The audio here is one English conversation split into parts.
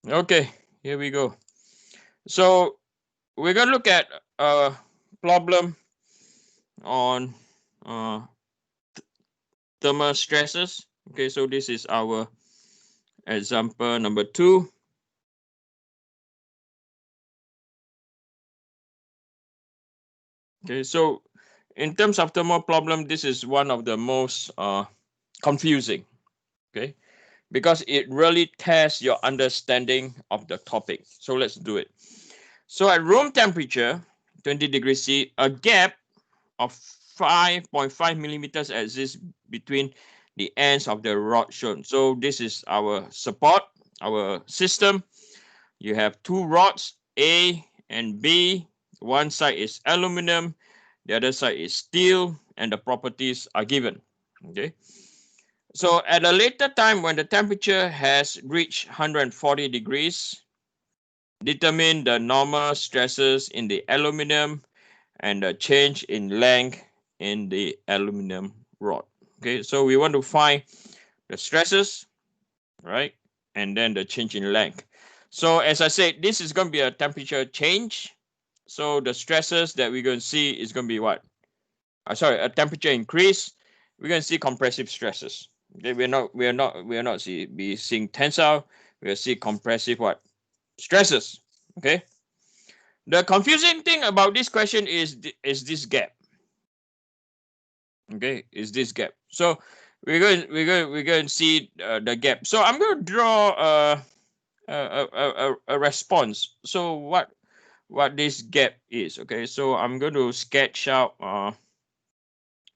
Okay, here we go. So we're going to look at a problem on thermal stresses. Okay, so this is our example number 2. Okay, so in terms of thermal problem, this is one of the most confusing. Okay, because it really tests your understanding of the topic. So let's do it. So at room temperature, 20 degrees C, a gap of 5.5 millimeters exists between the ends of the rod shown. So this is our support, our system. You have two rods, A and B. One side is aluminum, the other side is steel, and the properties are given. Okay. So at a later time, when the temperature has reached 140 degrees, determine the normal stresses in the aluminum and the change in length in the aluminum rod. Okay, so we want to find the stresses, right? And then the change in length. So as I said, this is going to be a temperature change. So the stresses that we're going to see is going to be what? A temperature increase. We're going to see compressive stresses. Okay, we're not seeing tensile. We'll see compressive what? Stresses. Okay. The confusing thing about this question is this gap. Okay, is this gap. So we're going to see the gap. So I'm going to draw a response. So what this gap is. Okay, so I'm going to sketch out.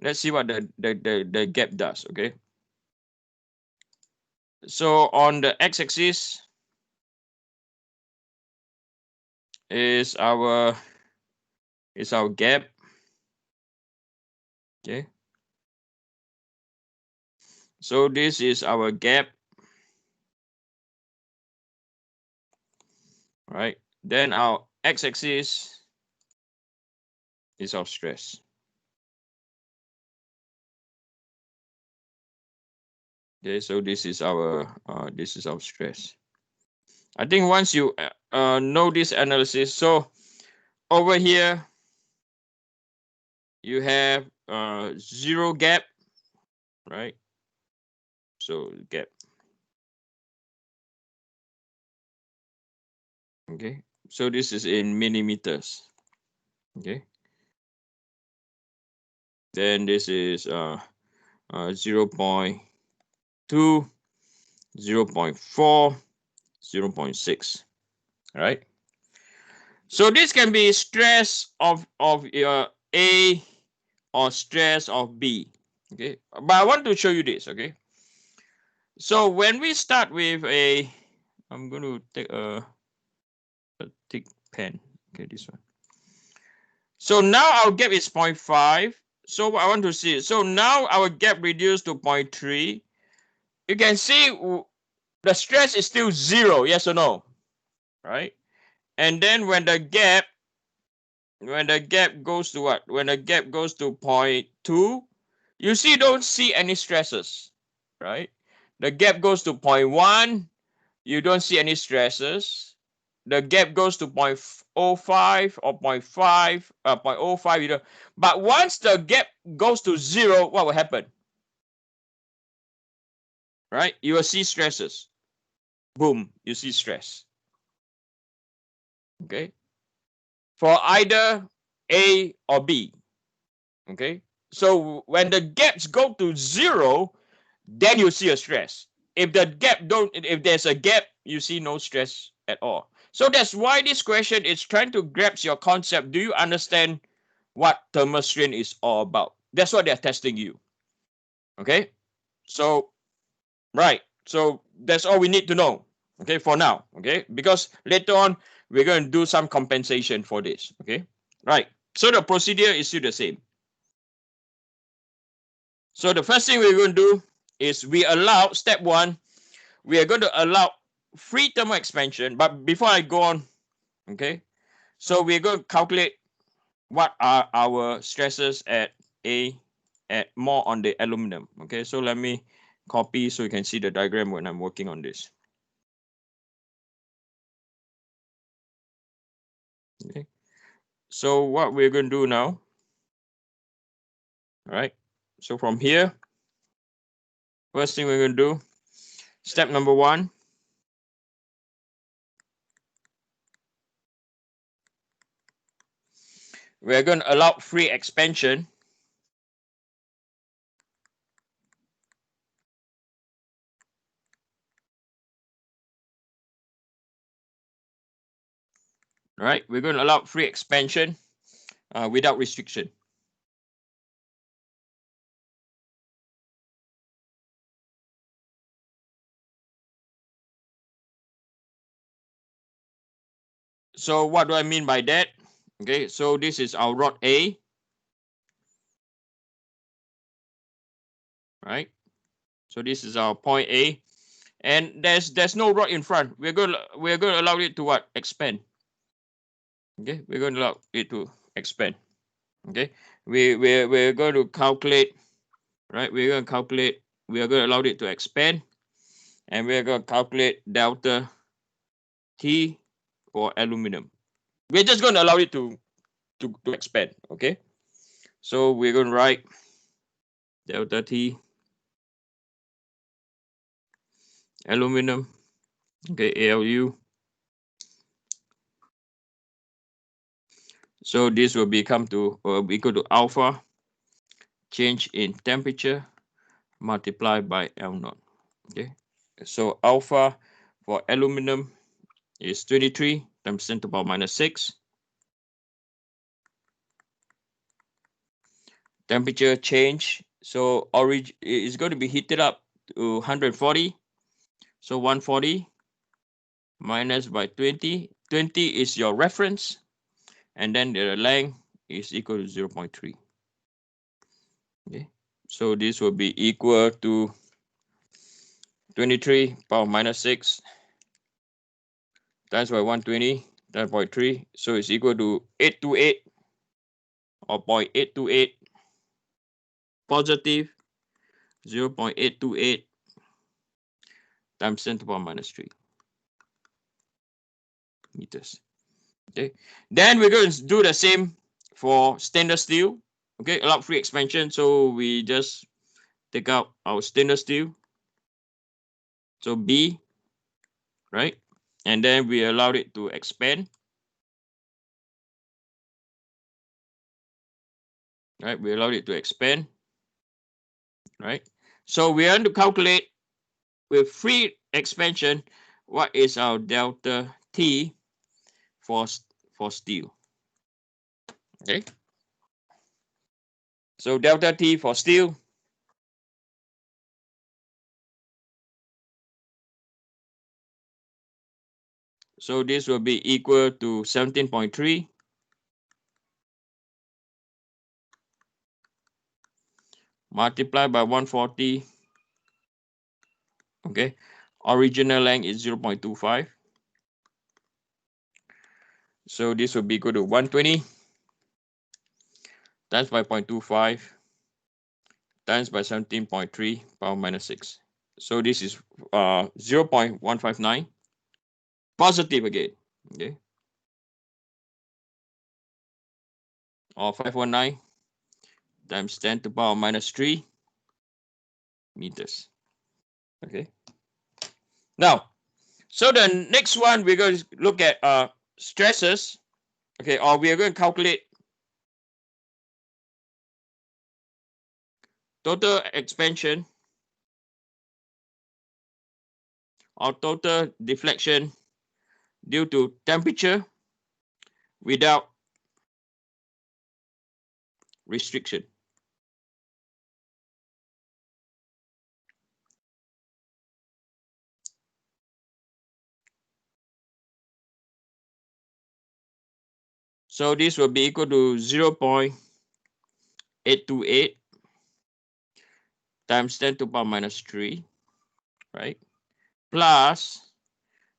Let's see what the gap does. Okay, so on the x-axis is our gap. Okay, so this is our gap. Right, then our x-axis is our stress. Okay, so this is our stress. I think once you know this analysis, so over here you have zero gap, right? So gap. Okay, so this is in millimeters. Okay, then this is 0.2, 0.4, 0.6. Right. So this can be stress of your A or stress of B. Okay, but I want to show you this. Okay, so when we start with I'm going to take a thick pen. Okay, this one. So now our gap is 0.5. So what I want to see, so now our gap reduced to 0.3. You can see the stress is still 0, yes or no? Right? And then when the gap goes to what? When the gap goes to 0.2, you don't see any stresses, right? The gap goes to 0.1, you don't see any stresses. The gap goes to 0.05 or 0.5, 0.05, you know. But once the gap goes to 0, what will happen? Right? You will see stresses. Boom, you see stress. Okay? For either A or B. Okay? So when the gaps go to 0, then you see a stress. If there's a gap, you see no stress at all. So that's why this question is trying to grasp your concept. Do you understand what thermal strain is all about? That's what they're testing you. Okay, so right, so that's all we need to know. Okay, for now. Okay, because later on we're going to do some compensation for this. Okay, right. So the procedure is still the same. So the first thing we're going to do is we allow step 1. We are going to allow free thermal expansion. But before I go on, okay, so we're going to calculate what are our stresses at more on the aluminum. Okay, so let me copy so you can see the diagram when I'm working on this. Okay. So what we're going to do now, all right? So from here, first thing we're going to do, step number 1. We're going to allow free expansion. All right, we're going to allow free expansion without restriction. So what do I mean by that? Okay, so this is our rod A, right? So this is our point A, and there's no rod in front. We're going to allow it to what? Expand. Okay, we're going to allow it to expand. Okay, we're going to calculate, right? We're going to calculate. We are going to allow it to expand, and we're going to calculate delta T for aluminum. We're just going to allow it to expand. Okay, so we're going to write delta T aluminum. Okay, ALU. So this will become to equal to alpha change in temperature multiplied by L0. Okay, so alpha for aluminum is 23 times 10 to the power minus 6. Temperature change, so origin is going to be heated up to 140. So 140 minus by 20. 20 is your reference, and then the length is equal to 0.3. Okay, so this will be equal to 23 power minus 6 times by 120 times by 3. So it's equal to 828 or 0.828 positive 0.828 times 10 to the power minus 3 meters. Okay, then we're going to do the same for stainless steel. Okay, allow free expansion. So we just take out our stainless steel. So B, right? And then we allowed it to expand. Right, we allowed it to expand. Right. So we want to calculate with free expansion what is our delta T for steel. Okay. So delta T for steel. So this will be equal to 17.3 multiplied by 140. Okay, original length is 0.25. So this will be equal to 120 times by 0.25 times by 17.3 power minus 6. So this is 0.159 positive again. Okay, or 519 times 10 to the power minus 3 meters. Okay. Now, so the next one we're going to look at stresses. Okay, or we are going to calculate total expansion or total deflection due to temperature without restriction. So this will be equal to 0.828 times 10 to the power minus 3, right? Plus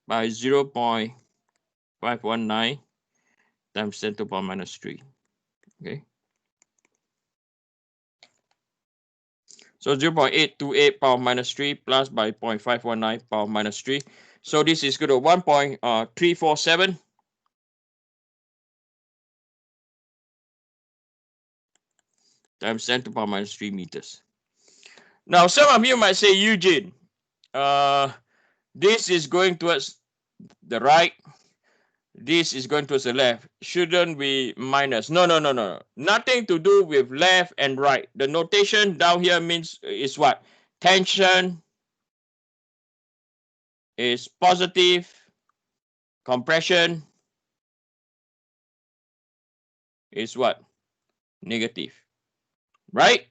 by 0.519 times 10 to the power minus 3. Okay. So 0.828 power minus 3 plus by 0.519 power minus 3. So this is equal to 1.347 times 10 to the power minus 3 meters. Now, some of you might say, Eugene, this is going towards the right. This is going towards the left. Shouldn't be minus. No. Nothing to do with left and right. The notation down here is what? Tension is positive. Compression is what? Negative. Right?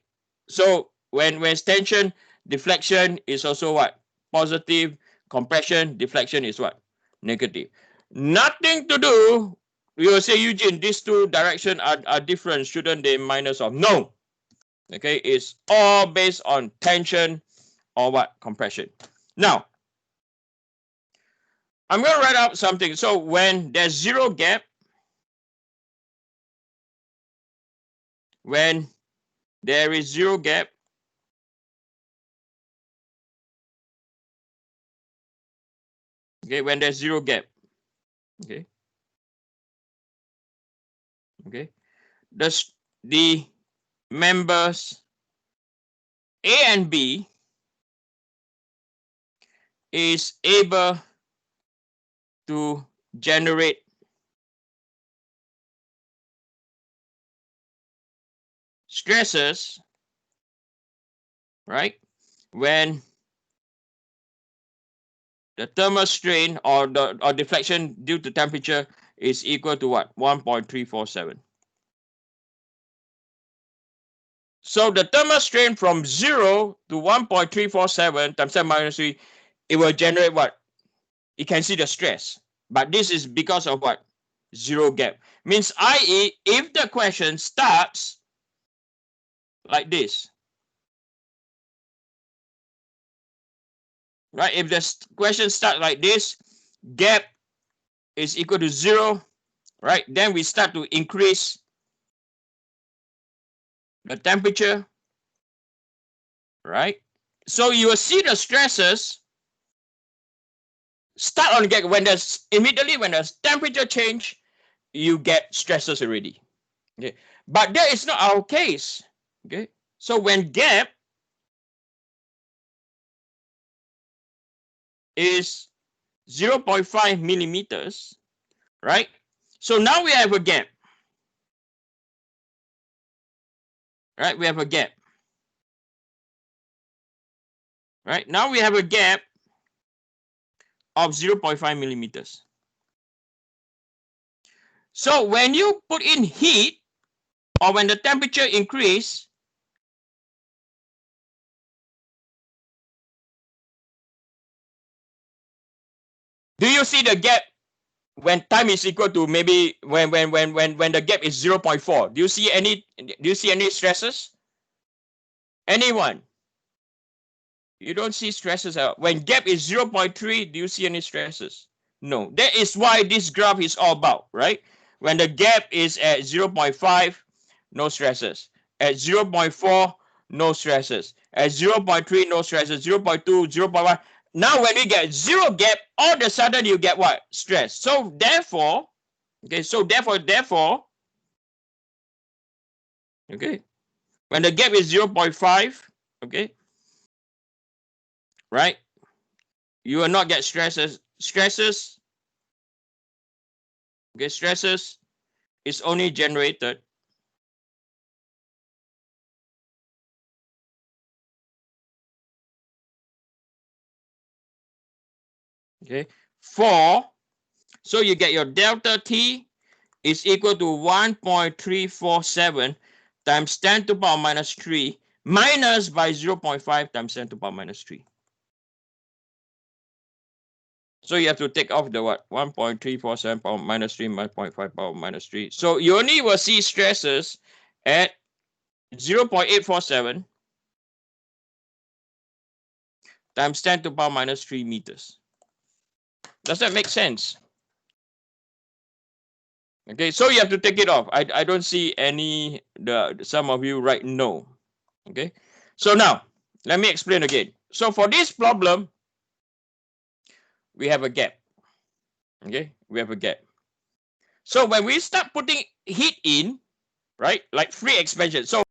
So when it's tension, deflection is also what? Positive. Compression, deflection is what? Negative. Nothing to do. You will say, Eugene, these two directions are different. Shouldn't they minus off? No. Okay, it's all based on tension or what? Compression. Now, I'm going to write out something. So when there's zero gap, when there is zero gap, okay, when there's zero gap, okay, the members A and B is able to generate stresses, right, when the thermal strain or deflection due to temperature is equal to what? 1.347. So the thermal strain from 0 to 1.347 times 10 minus 3, it will generate what? You can see the stress. But this is because of what? Zero gap. Means, i.e., if the question starts like this, right? If the question starts like this, gap is equal to 0, right? Then we start to increase the temperature, right? So you will see the stresses start on gap. When there's immediately when there's temperature change, you get stresses already. Okay, but that is not our case. Okay, so when gap is 0.5 millimeters, right? So now we have a gap. Right, we have a gap. Right, now we have a gap of 0.5 millimeters. So when you put in heat or when the temperature increase, do you see the gap when time is equal to maybe when the gap is 0.4? Do you see any stresses? Anyone? You don't see stresses out. When gap is 0.3, do you see any stresses? No. That is why this graph is all about, right? When the gap is at 0.5, no stresses. At 0.4, no stresses. At 0.3, no stresses. 0.2, 0.1. Now when we get zero gap, all of a sudden you get what? Stress. So therefore, okay, when the gap is 0.5, okay, right, you will not get stresses. Stresses is only generated for, so you get your delta T is equal to 1.347 times 10 to the power minus 3 minus by 0.5 times 10 to the power minus 3. So you have to take off the what? 1.347 power minus 3 minus 0.5 power minus 3. So you only will see stresses at 0.847 times 10 to the power minus 3 meters. Does that make sense? Okay, so you have to take it off. I don't see any, some of you write no. Okay, so now let me explain again. So for this problem, we have a gap. Okay, we have a gap. So when we start putting heat in, right, like free expansion. So